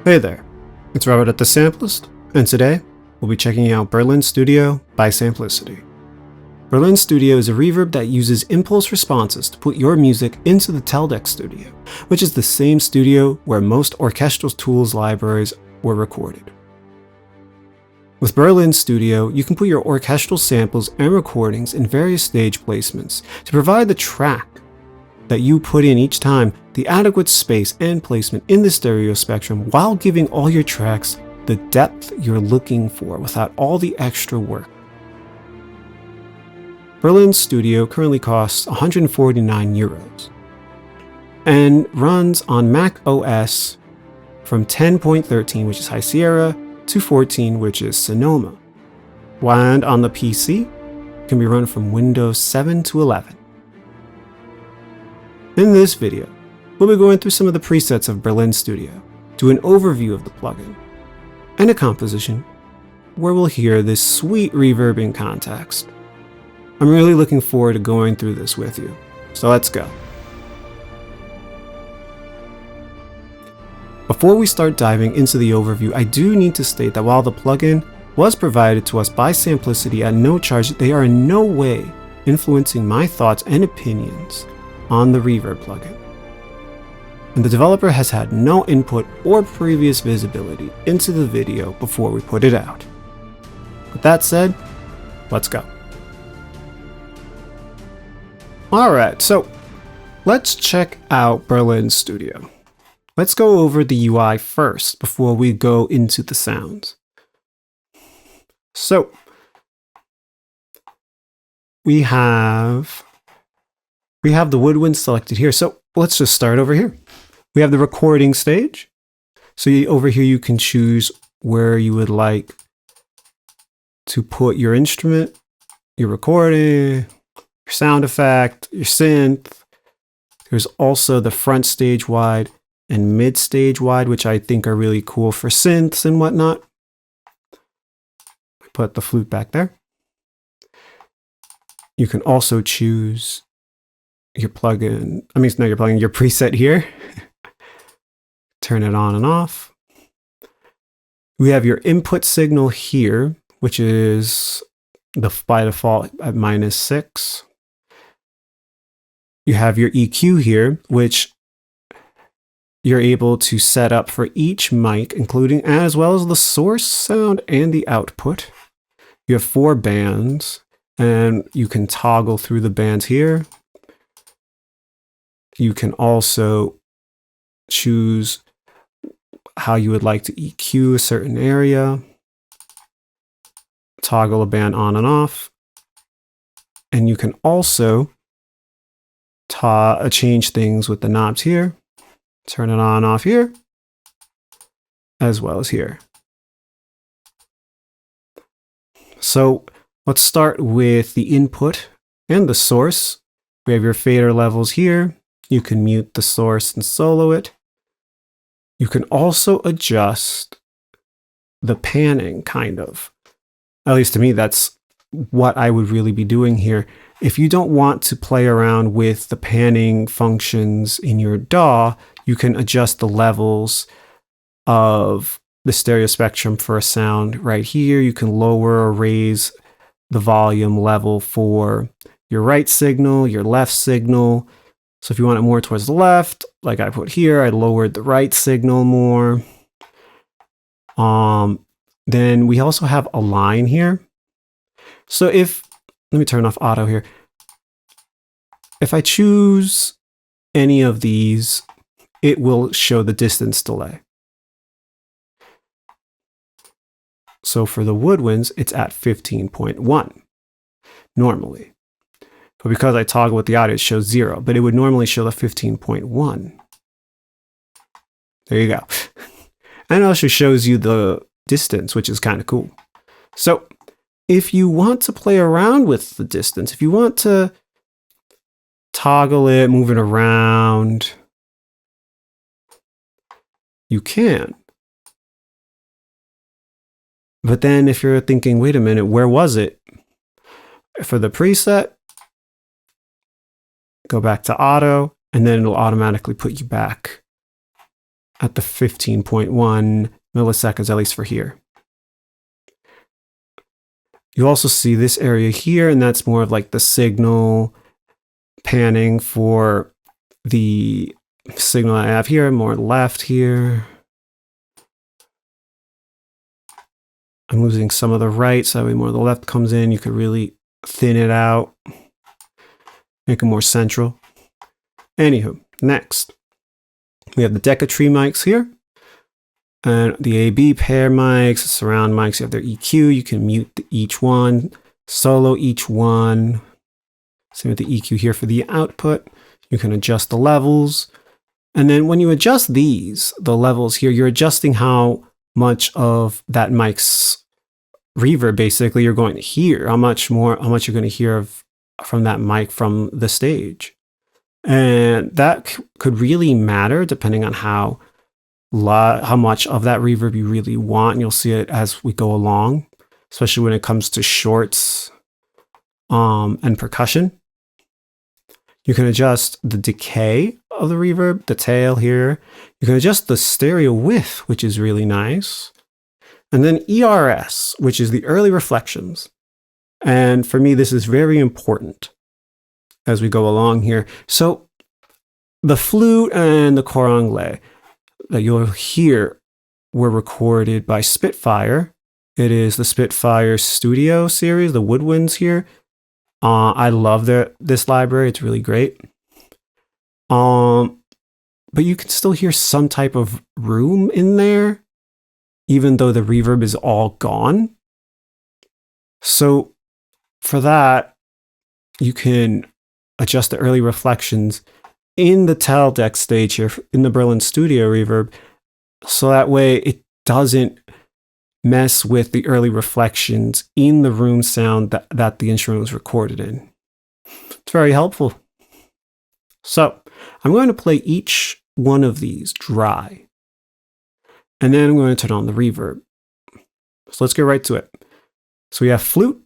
Hey there, it's Robert at the Sampleist, and today we'll be checking out Berlin Studio by Samplicity. Berlin Studio is a reverb that uses impulse responses to put your music into the Teledex Studio, which is the same studio where most orchestral tools libraries were recorded. With Berlin Studio, you can put your orchestral samples and recordings in various stage placements to provide the track that you put in each time the adequate space and placement in the stereo spectrum while giving all your tracks the depth you're looking for without all the extra work. Berlin Studio currently costs €149 and runs on Mac OS from 10.13, which is High Sierra, to 14, which is Sonoma. And on the PC, it can be run from Windows 7 to 11. In this video, we'll be going through some of the presets of Berlin Studio, do an overview of the plugin, and a composition where we'll hear this sweet reverb in context. I'm really looking forward to going through this with you, so let's go. Before we start diving into the overview, I do need to state that while the plugin was provided to us by Samplicity at no charge, they are in no way influencing my thoughts and opinions on the reverb plugin. And the developer has had no input or previous visibility into the video before we put it out. With that said, let's go. Alright, so let's check out Berlin Studio. Let's go over the UI first before we go into the sounds. So we have the woodwind selected here. So let's just start over here. We have the recording stage. So over here you can choose where you would like to put your instrument, your recording, your sound effect, your synth. There's also the front stage wide and mid stage wide, which I think are really cool for synths and whatnot. Put the flute back there. You can also choose your plugin, your preset here. Turn it on and off. We have your input signal here, which is by default at -6. You have your EQ here, which you're able to set up for each mic, including as well as the source sound and the output. You have 4 bands, and you can toggle through the bands here. You can also choose how you would like to EQ a certain area, toggle a band on and off, and you can also change things with the knobs here, turn it on and off here, as well as here. So let's start with the input and the source. We have your fader levels here. You can mute the source and solo it. You can also adjust the panning, kind of. At least to me, that's what I would really be doing here. If you don't want to play around with the panning functions in your DAW, you can adjust the levels of the stereo spectrum for a sound right here. You can lower or raise the volume level for your right signal, your left signal. So if you want it more towards the left, like I put here, I lowered the right signal more. Then we also have a line here. So let me turn off auto here. If I choose any of these, it will show the distance delay. So for the woodwinds, it's at 15.1 normally. But because I toggle with the audio, it shows 0, but it would normally show the 15.1. There you go. And it also shows you the distance, which is kind of cool. So if you want to play around with the distance, if you want to toggle it, move it around, you can. But then if you're thinking, wait a minute, where was it? For the preset, go back to auto, and then it'll automatically put you back at the 15.1 milliseconds, at least for here. You also see this area here, and that's more of like the signal panning for the signal I have here, more left here. I'm losing some of the right, so that way more of the left comes in. You could really thin it out, make it more central. Anywho, next, we have the Deca tree mics here, and the AB pair mics, surround mics. You have their EQ. You can mute each one, solo each one. Same with the EQ here for the output. You can adjust the levels. And then when you adjust these, the levels here, you're adjusting how much of that mic's reverb basically you're going to hear, how much you're going to hear from that mic from the stage. And that could really matter depending on how much of that reverb you really want. And you'll see it as we go along, especially when it comes to shorts and percussion. You can adjust the decay of the reverb, the tail here. You can adjust the stereo width, which is really nice. And then ERS, which is the early reflections. And for me, this is very important as we go along here. So the flute and the cor anglais that you'll hear were recorded by Spitfire. It is the Spitfire Studio series, the woodwinds here. I love this library. It's really great. But you can still hear some type of room in there, even though the reverb is all gone. So for that, you can adjust the early reflections in the Teledex stage here, in the Berlin Studio reverb, so that way it doesn't mess with the early reflections in the room sound that the instrument was recorded in. It's very helpful. So I'm going to play each one of these dry, and then I'm going to turn on the reverb. So let's get right to it. So we have flute.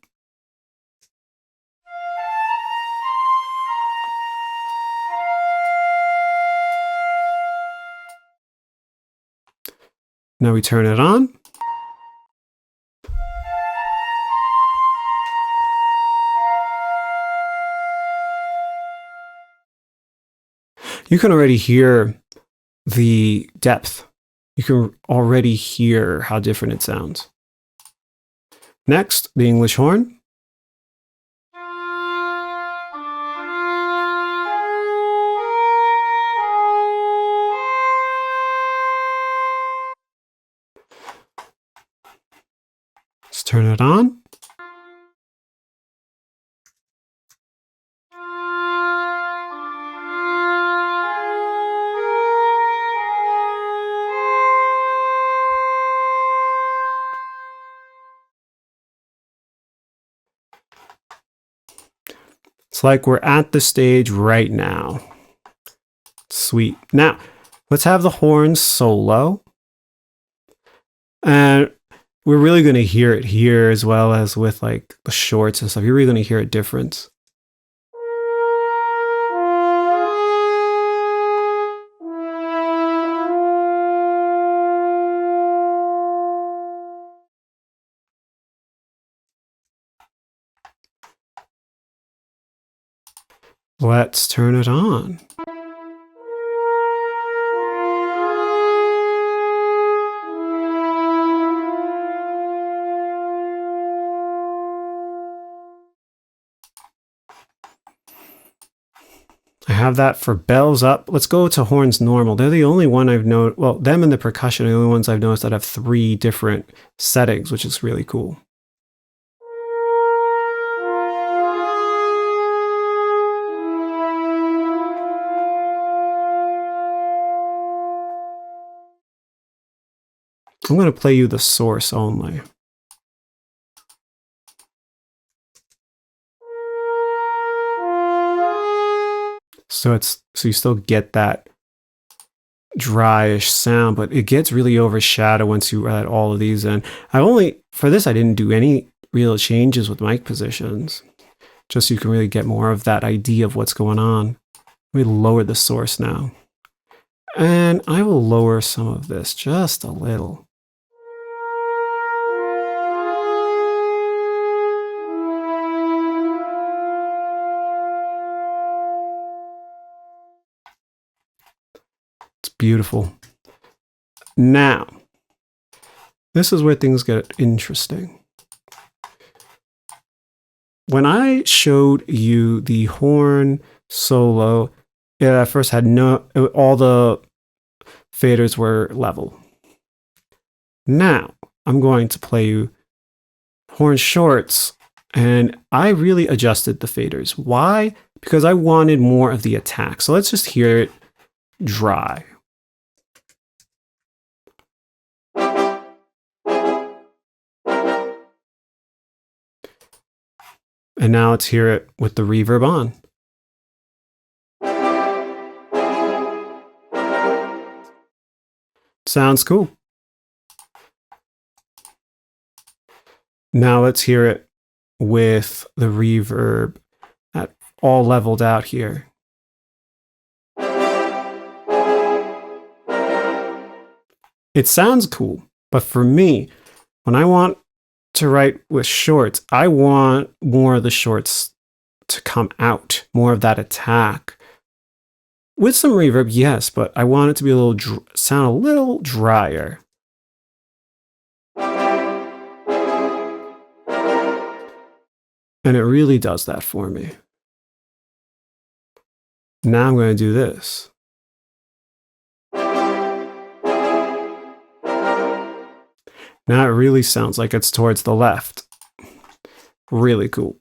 Now we turn it on. You can already hear the depth. You can already hear how different it sounds. Next, the English horn. Let's turn it on. It's like we're at the stage right now. Sweet. Now, let's have the horns solo. And we're really going to hear it here as well as with like the shorts and stuff. You're really going to hear a difference. Let's turn it on. I have that for bells up. Let's go to horns normal. They're the only one I've noticed. Well, them and the percussion are the only ones I've noticed that have 3 different settings, which is really cool. I'm going to play you the source only. So you still get that dryish sound, but it gets really overshadowed once you add all of these in. For this, I didn't do any real changes with mic positions, just so you can really get more of that idea of what's going on. Let me lower the source now. And I will lower some of this just a little. It's beautiful. Now, this is where things get interesting. When I showed you the horn solo, it at first had all the faders were level. Now, I'm going to play you horn shorts, and I really adjusted the faders. Why? Because I wanted more of the attack. So let's just hear it dry. And now let's hear it with the reverb on. Sounds cool. Now let's hear it with the reverb at all leveled out here. It sounds cool, but for me, when I want to write with shorts, I want more of the shorts to come out, more of that attack. With some reverb, yes, but I want it to be sound a little drier. And it really does that for me. Now I'm going to do this. Now it really sounds like it's towards the left. Really cool.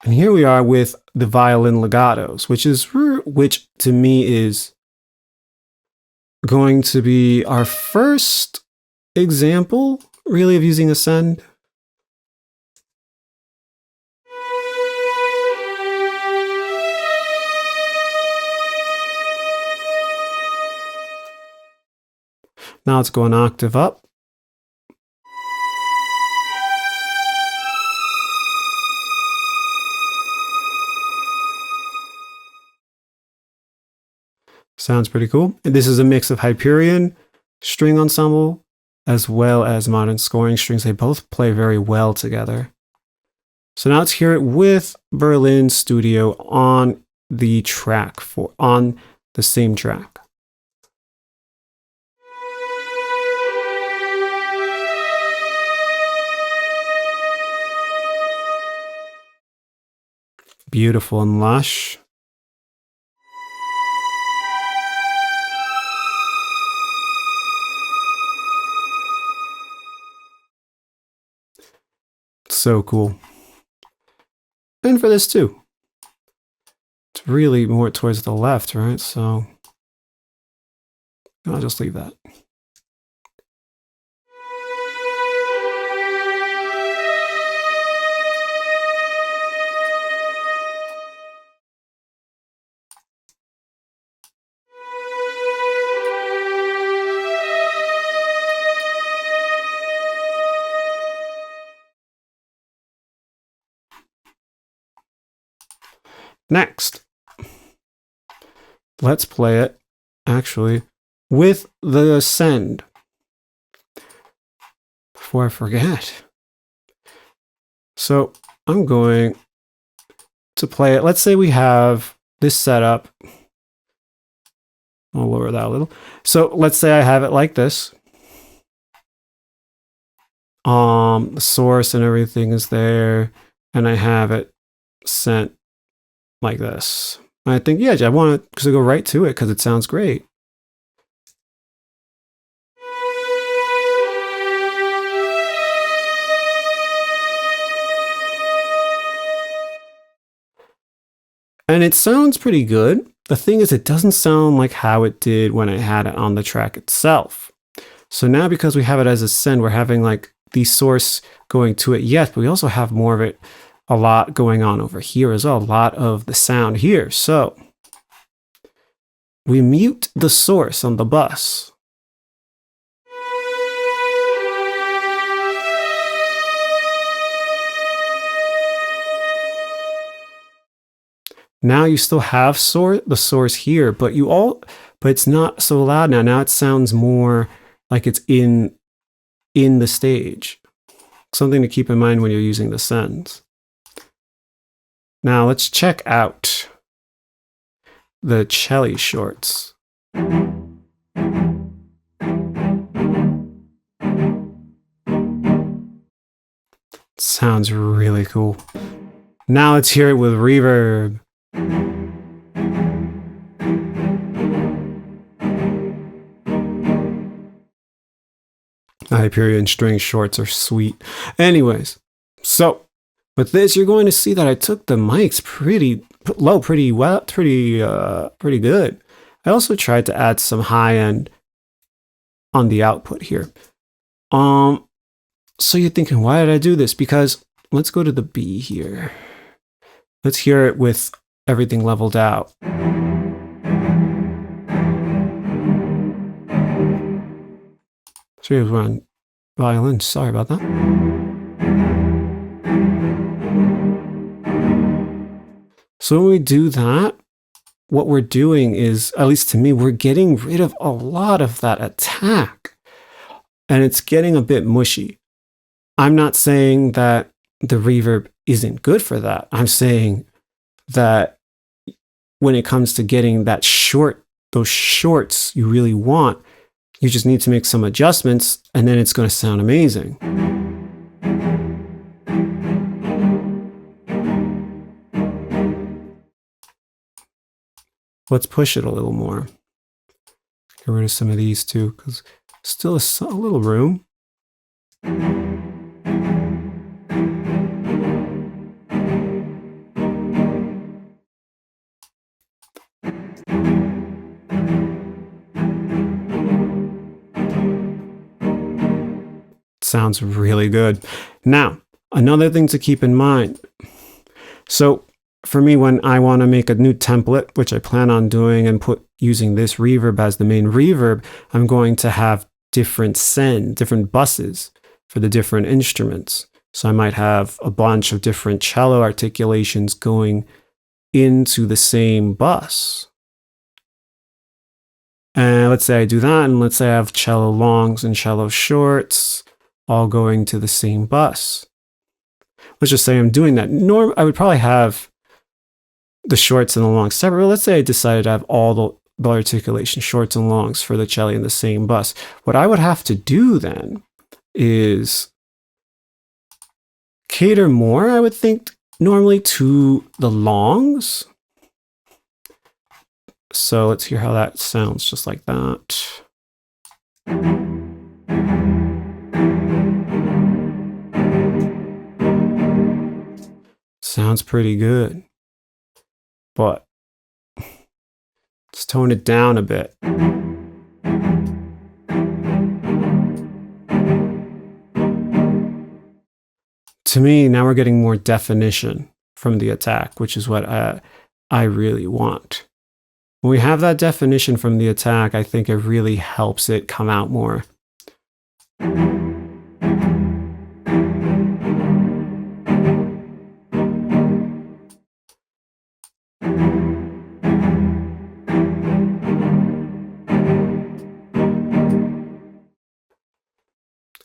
And here we are with the violin legatos, which to me is going to be our first example, really, of using ascend. Now let's go an octave up. Sounds pretty cool. And this is a mix of Hyperion string ensemble as well as modern scoring strings. They both play very well together. So now let's hear it with Berlin Studio on the same track. Beautiful and lush. So cool. And for this too. It's really more towards the left, right? So I'll just leave that. Next, let's play it actually with the ascend. Before I forget. So I'm going to play it. Let's say we have this setup. I'll lower that a little. So let's say I have it like this. The source and everything is there, and I have it sent like this. And I think, yeah, I want it to go right to it because it sounds great. And it sounds pretty good. The thing is, it doesn't sound like how it did when I had it on the track itself. So now because we have it as a send, we're having like the source going to it, yes, but we also have more of it, a lot going on over here as well, a lot of the sound here. So we mute the source on the bus. Now you still have the source here, but it's not so loud now. Now it sounds more like it's in the stage. Something to keep in mind when you're using the sends. Now let's check out the cello shorts. Sounds really cool. Now let's hear it with reverb. Hyperion string shorts are sweet. Anyways, so with this, you're going to see that I took the mics pretty low, pretty well, pretty good. I also tried to add some high end on the output here. So you're thinking, why did I do this? Because let's go to the B here. Let's hear it with everything leveled out. So we're on violin. Sorry about that. So when we do that, what we're doing is, at least to me, we're getting rid of a lot of that attack. And it's getting a bit mushy. I'm not saying that the reverb isn't good for that. I'm saying that when it comes to getting that those shorts you really want, you just need to make some adjustments and then it's going to sound amazing. Let's push it a little more. Get rid of some of these too, because still a little room. Sounds really good. Now, another thing to keep in mind. So for me, when I want to make a new template, which I plan on doing and using this reverb as the main reverb, I'm going to have different buses for the different instruments. So I might have a bunch of different cello articulations going into the same bus. And let's say I do that, and let's say I have cello longs and cello shorts all going to the same bus. Let's just say I'm doing that. I would probably have the shorts and the longs separate. Let's say I decided to have all the articulation, shorts and longs for the cello in the same bus. What I would have to do then is cater more, I would think, normally to the longs. So let's hear how that sounds just like that. Sounds pretty good. But let's tone it down a bit. To me, now we're getting more definition from the attack, which is what I really want. When we have that definition from the attack, I think it really helps it come out more.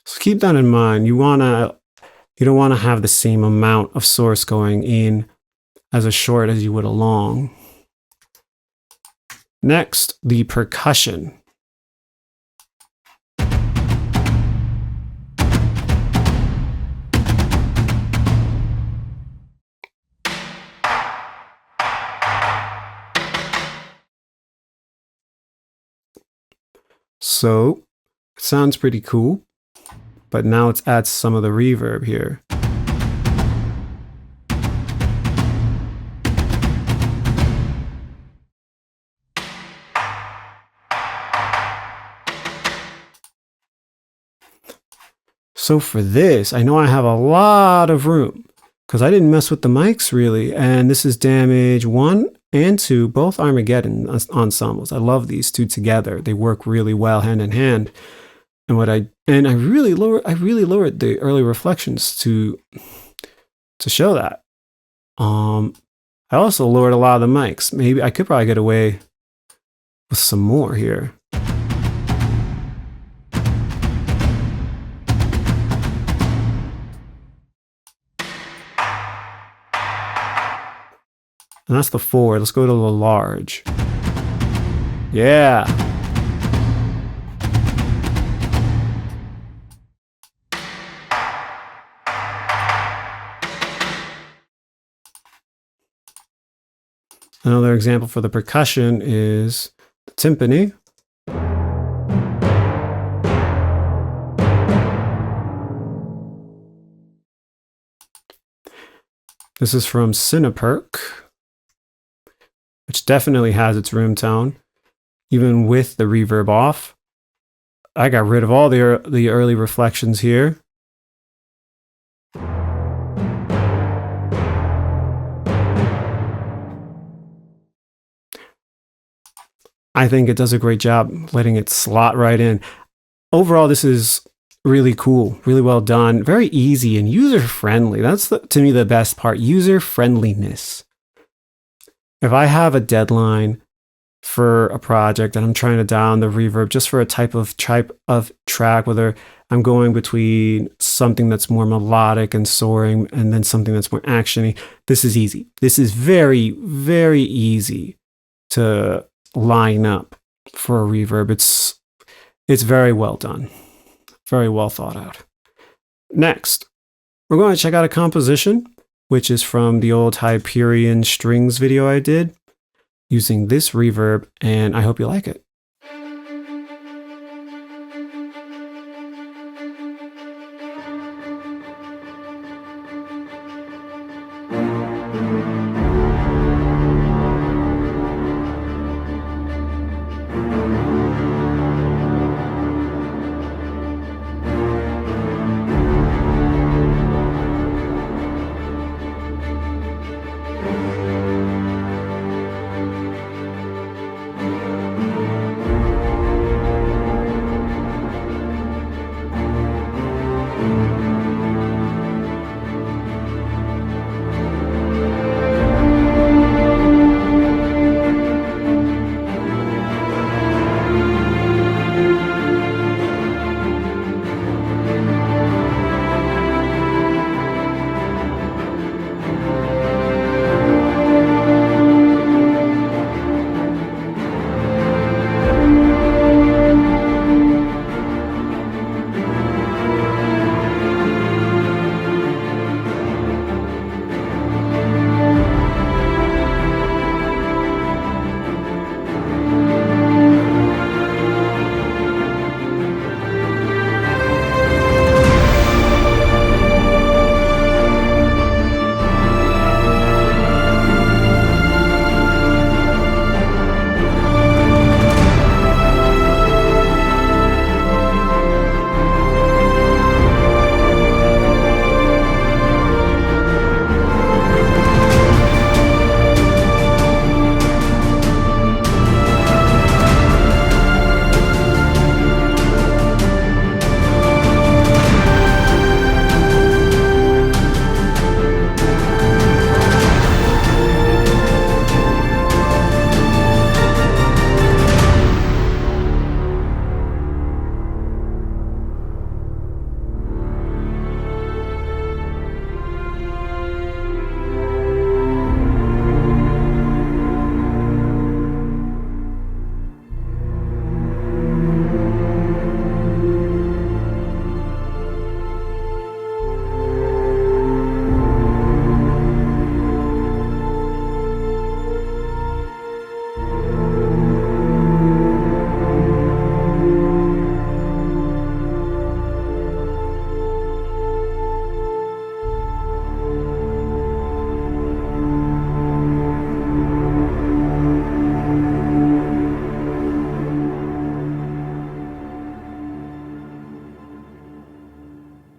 So keep that in mind. You don't want to have the same amount of source going in as a short as you would a long. Next, the percussion. So, it sounds pretty cool, but now let's add some of the reverb here. So for this, I know I have a lot of room because I didn't mess with the mics really. And this is damage 1 and 2, both Armageddon ensembles. I love these two together. They work really well hand in hand. And I really lowered the early reflections to show that. I I also lowered a lot of the mics. Maybe I could probably get away with some more here. And that's the 4. Let's go to the large. Yeah. Another example for the percussion is the timpani. This is from Cineperk, which definitely has its room tone, even with the reverb off. I got rid of all the early reflections here. I think it does a great job letting it slot right in. Overall, this is really cool, really well done, very easy and user-friendly. That's, to me, the best part, user-friendliness. If I have a deadline for a project and I'm trying to dial the reverb just for a type of track, whether I'm going between something that's more melodic and soaring and then something that's more actiony, this is easy. This is very, very easy to line up for a reverb. It's very well done, very well thought out. Next, we're going to check out a composition, which is from the old Hyperion strings video I did using this reverb, and I hope you like it.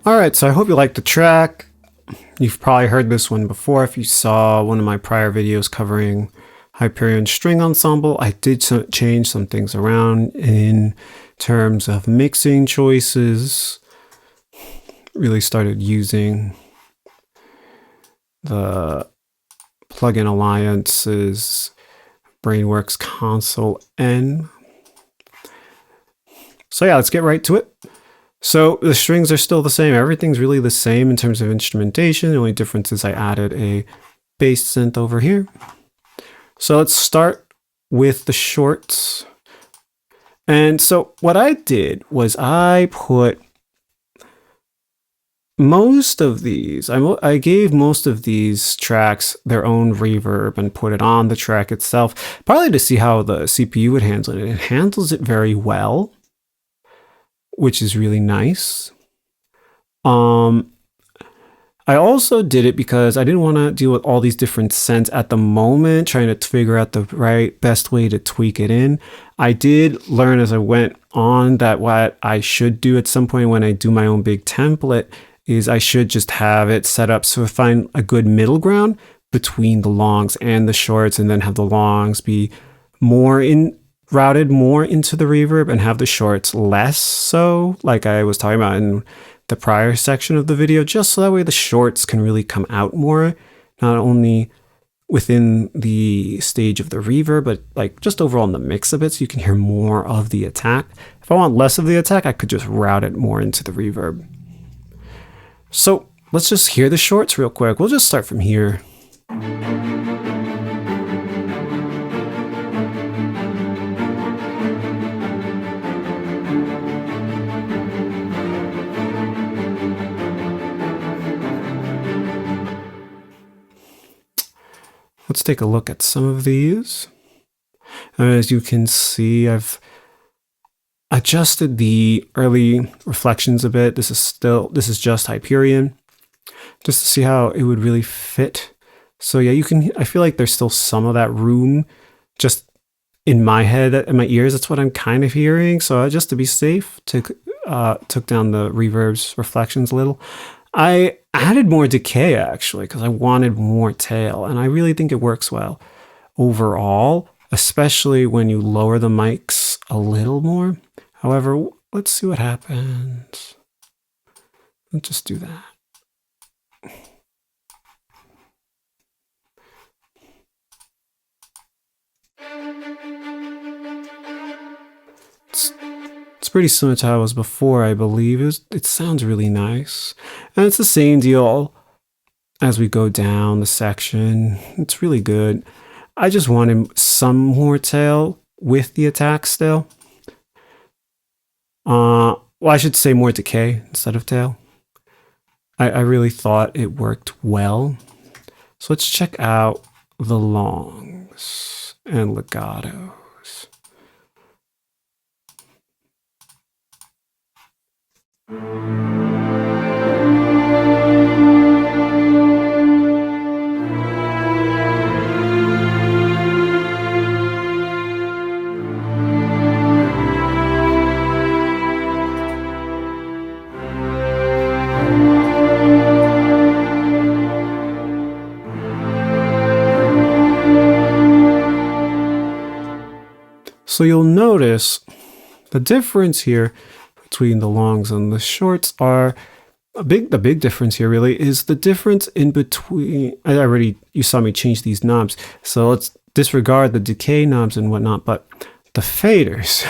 Alright, so I hope you liked the track. You've probably heard this one before if you saw one of my prior videos covering Hyperion string ensemble. I did change some things around in terms of mixing choices. Really started using the plugin alliances, Brainworks console N. So yeah, let's get right to it. So the strings are still the same. Everything's really the same in terms of instrumentation. The only difference is I added a bass synth over here. So let's start with the shorts. And so what I did was I put most of these, I gave most of these tracks their own reverb and put it on the track itself, partly to see how the CPU would handle it. It handles it very well, which is really nice. I also did it because I didn't want to deal with all these different sends at the moment, trying to figure out the best way to tweak it in. I did learn as I went on that what I should do at some point when I do my own big template is I should just have it set up so I find a good middle ground between the longs and the shorts, and then have the longs be routed more into the reverb and have the shorts less so, like I was talking about in the prior section of the video, just so that way the shorts can really come out more, not only within the stage of the reverb, but like just overall in the mix of it, so you can hear more of the attack. If I want less of the attack, I could just route it more into the reverb. So let's just hear the shorts real quick. We'll just start from here. Let's take a look at some of these. As you can see, I've adjusted the early reflections a bit. This is just Hyperion, just to see how it would really fit. So yeah, I feel like there's still some of that room just in my head, in my ears. That's what I'm kind of hearing. So just to be safe, took down the reverb's reflections a little. I added more decay actually, because I wanted more tail, and I really think it works well overall, especially when you lower the mics a little more. However, let's see what happens. Let's just do that. It's pretty similar to how it was before, I believe. It sounds really nice. And it's the same deal as we go down the section. It's really good. I just wanted some more tail with the attack still. Well, I should say more decay instead of tail. I really thought it worked well. So let's check out the longs and legatos. So you'll notice the difference here between the longs and the shorts are the big difference here really is the difference in between. You saw me change these knobs, so let's disregard the decay knobs and whatnot, but the faders,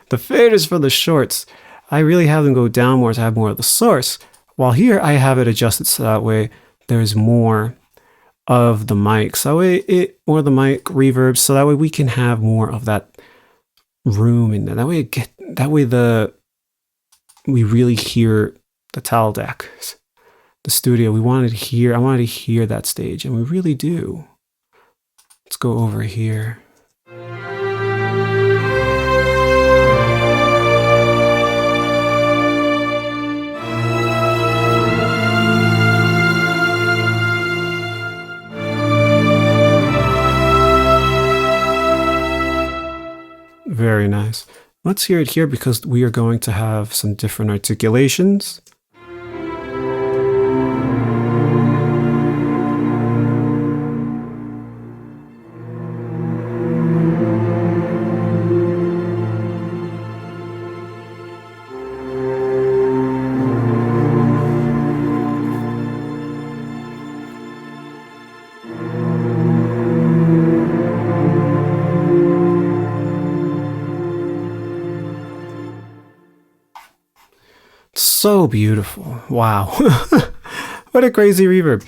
the faders for the shorts, I really have them go down more to have more of the source, while here I have it adjusted so that way there's more of the mic, so more of the mic reverb, so that way we can have more of that room in there. That way we really hear the Teledex, the studio. I wanted to hear that stage, and we really do. Let's go over here. Very nice. Let's hear it here because we are going to have some different articulations. so beautiful. Wow. What a crazy reverb.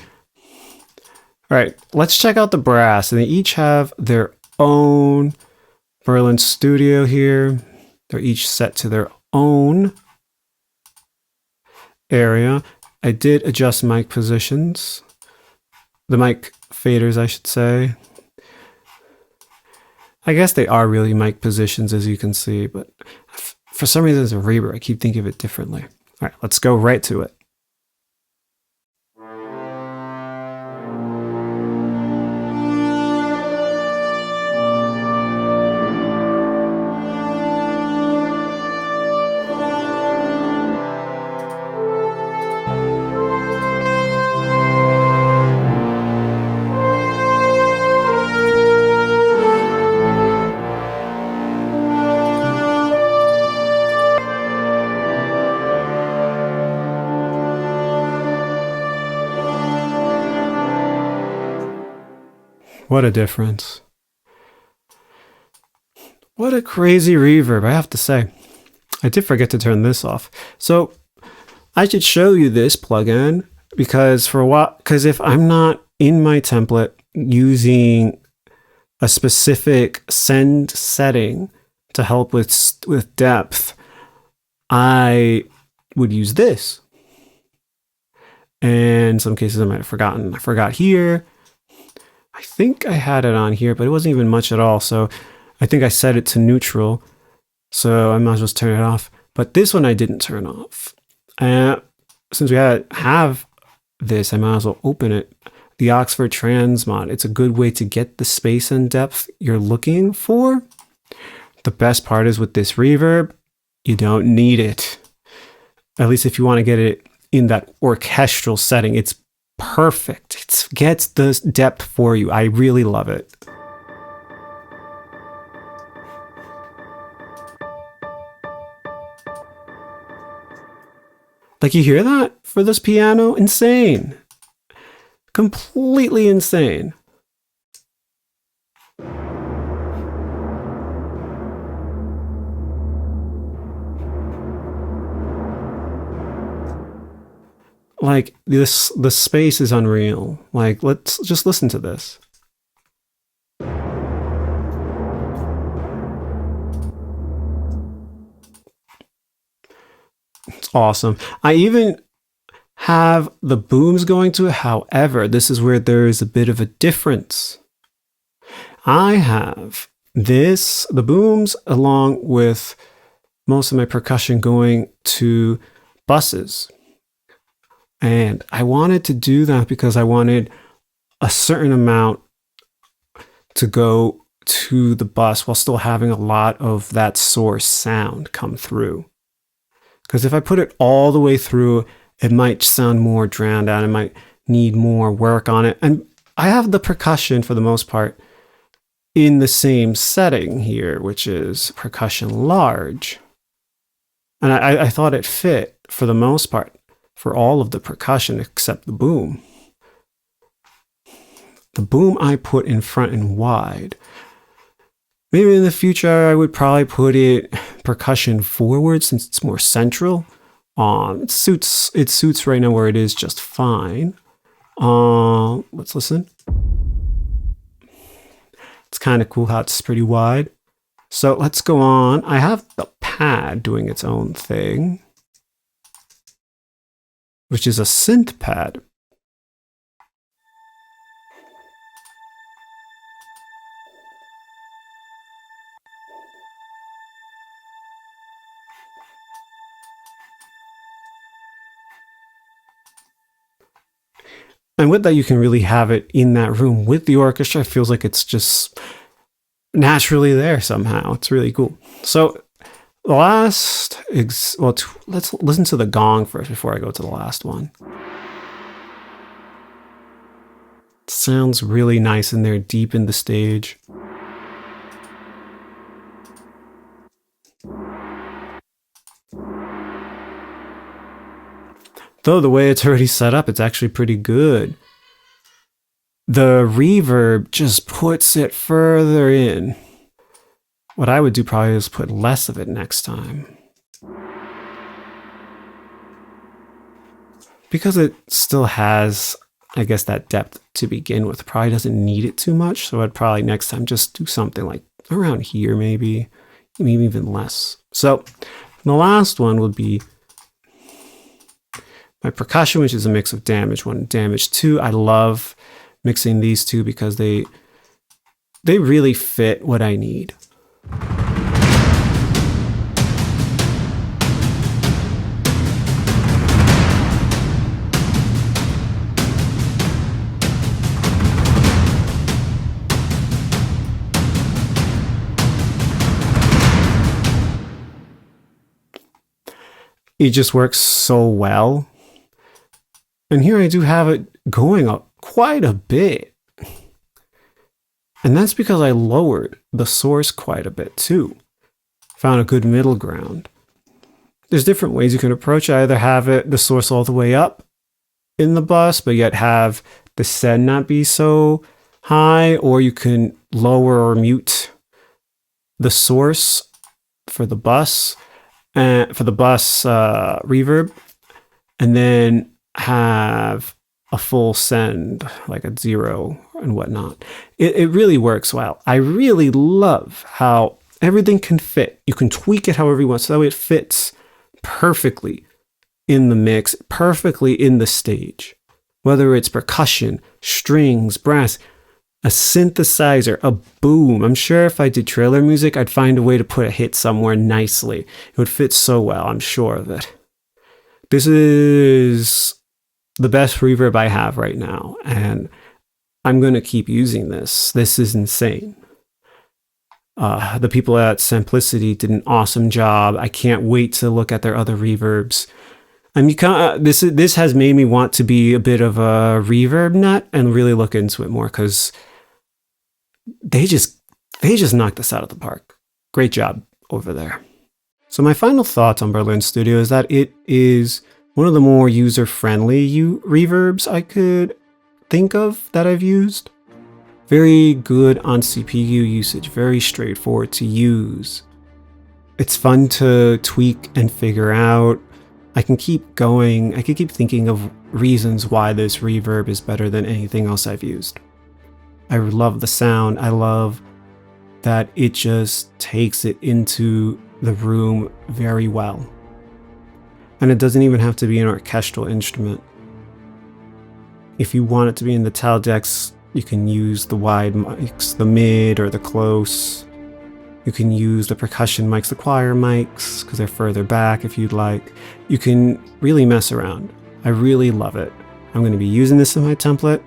All right, let's check out the brass. And they each have their own Berlin Studio here. They're each set to their own area. I did adjust mic positions. The mic faders, I should say. I guess they are really mic positions, as you can see, but for some reason as a reverb, I keep thinking of it differently. All right, let's go right to it. What a difference. What a crazy reverb, I have to say. I did forget to turn this off. So I should show you this plugin because if I'm not in my template using a specific send setting to help with depth, I would use this. And in some cases I might have forgotten. I forgot here. I think I had it on here, but it wasn't even much at all. So I think I set it to neutral. So I might as well just turn it off. But this one I didn't turn off. Since we have this, I might as well open it. The Oxford Transmod. It's a good way to get the space and depth you're looking for. The best part is with this reverb, you don't need it. At least if you want to get it in that orchestral setting, it's perfect. It gets the depth for you. I really love it. Like, you hear that for this piano? Insane. Completely insane. Like, the space is unreal. Like, let's just listen to this. It's awesome. I even have the booms going to it. However, this is where there is a bit of a difference. I have the booms along with most of my percussion going to buses. And I wanted to do that because I wanted a certain amount to go to the bus while still having a lot of that source sound come through. Because if I put it all the way through, it might sound more drowned out. It might need more work on it. And I have the percussion for the most part in the same setting here, which is percussion large. And I thought it fit for the most part for all of the percussion except the boom. The boom I put in front and wide. Maybe in the future I would probably put it percussion forward since it's more central. It suits right now where it is just fine. Let's listen. It's kind of cool how it's pretty wide. So let's go on. I have the pad doing its own thing, which is a synth pad. And with that, you can really have it in that room with the orchestra. It feels like it's just naturally there somehow. It's really cool. So the last, let's listen to the gong first before I go to the last one. It sounds really nice in there, deep in the stage. Though the way it's already set up, it's actually pretty good. The reverb just puts it further in. What I would do probably is put less of it next time. because it still has, I guess, that depth to begin with, probably doesn't need it too much. So I'd probably next time just do something like around here, maybe even less. So the last one would be my percussion, which is a mix of damage 1 and damage 2. I love mixing these two because they really fit what I need. It just works so well. And here I do have it going up quite a bit. And that's because I lowered the source quite a bit too. Found a good middle ground. There's different ways you can approach it. Either have the source all the way up in the bus, but yet have the send not be so high, or you can lower or mute the source for the bus reverb, and then have a full send, like a 0 and whatnot. It really works well. I really love how everything can fit. You can tweak it however you want, so that way it fits perfectly in the mix, perfectly in the stage. Whether it's percussion, strings, brass, a synthesizer, a boom. I'm sure if I did trailer music, I'd find a way to put a hit somewhere nicely. It would fit so well, I'm sure of it. This is the best reverb I have right now, and I'm going to keep using this. This is insane. The people at Samplicity did an awesome job. I can't wait to look at their other reverbs. I mean, this has made me want to be a bit of a reverb nut and really look into it more, because they just knocked this out of the park. Great job over there. So my final thoughts on Berlin Studio is that it is one of the more user-friendly reverbs I could think of that I've used. Very good on CPU usage, very straightforward to use. It's fun to tweak and figure out. I can keep going. I can keep thinking of reasons why this reverb is better than anything else I've used. I love the sound. I love that it just takes it into the room very well. And it doesn't even have to be an orchestral instrument. If you want it to be in the Teledex, you can use the wide mics, the mid or the close. You can use the percussion mics, the choir mics, because they're further back if you'd like. You can really mess around. I really love it. I'm going to be using this in my template.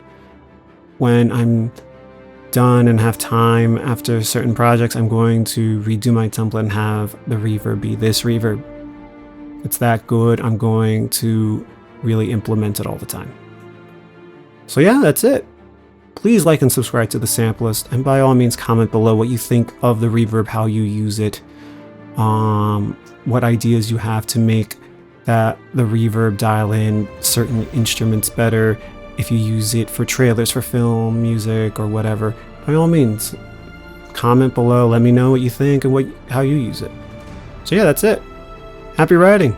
When I'm done and have time after certain projects, I'm going to redo my template and have the reverb be this reverb. It's that good. I'm going to really implement it all the time. So yeah, that's it. Please like and subscribe to the Sampleist, and by all means comment below what you think of the reverb, how you use it, what ideas you have to make the reverb dial in certain instruments better, if you use it for trailers for film, music, or whatever. By all means, comment below, let me know what you think and how you use it. So yeah, that's it. Happy writing!